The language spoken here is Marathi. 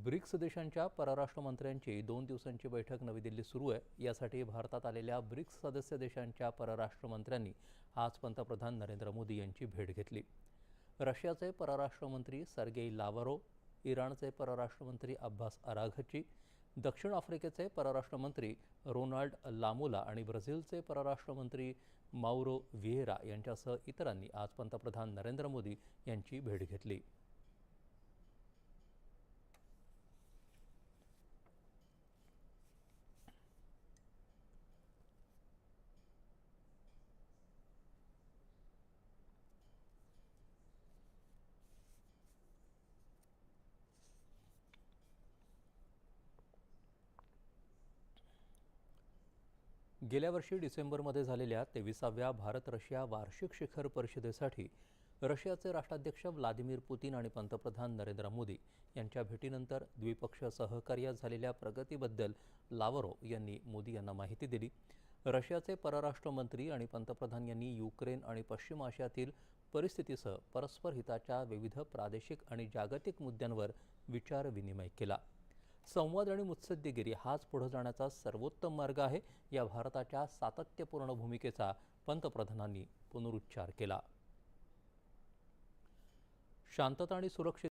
ब्रिक्स देशांच्या परराष्ट्र मंत्र्यांची 2 दिवसांची बैठक नवी दिल्लीत सुरू आहे। यासाठी भारतात आलेल्या ब्रिक्स सदस्य देशांच्या परराष्ट्र मंत्र्यांनी आज पंतप्रधान नरेंद्र मोदी यांची भेट घेतली। रशियाचे परराष्ट्र मंत्री सर्गेई लाव्हारोव्ह, इराणचे परराष्ट्र मंत्री अब्बास अराघची, दक्षिण आफ्रिकेचे परराष्ट्र मंत्री रोनाल्ड लामोला आणि ब्राझीलचे परराष्ट्र मंत्री माउरो व्हिएरा यांच्यासह इतरांनी आज पंतप्रधान नरेंद्र मोदी यांची भेट घेतली। गेल्या वर्षी डिसेंबरमध्ये झालेल्या 23व्या भारत-रशिया वार्षिक शिखर परिषदेसाठी रशियाचे राष्ट्राध्यक्ष व्लादिमीर पुतीन आणि पंतप्रधान नरेंद्र मोदी यांच्या भेटीनंतर द्विपक्षीय सहकार्यात झालेल्या प्रगतीबद्दल लाव्हारोव्ह यांनी मोदी यांना माहिती दिली। रशियाचे परराष्ट्र मंत्री आणि पंतप्रधान यांनी युक्रेन आणि पश्चिम आशियातील परिस्थितीसह परस्पर हिताच्या विविध प्रादेशिक आणि जागतिक मुद्द्यांवर विचारविनिमय केला। संवाद आणि मुत्सद्देगिरी हाच पुढे जाण्याचा सर्वोत्तम मार्ग आहे, या भारताच्या सातत्यपूर्ण भूमिकेचा पंतप्रधानांनी पुनरुच्चार केला। शांतता आणि सुरक्षित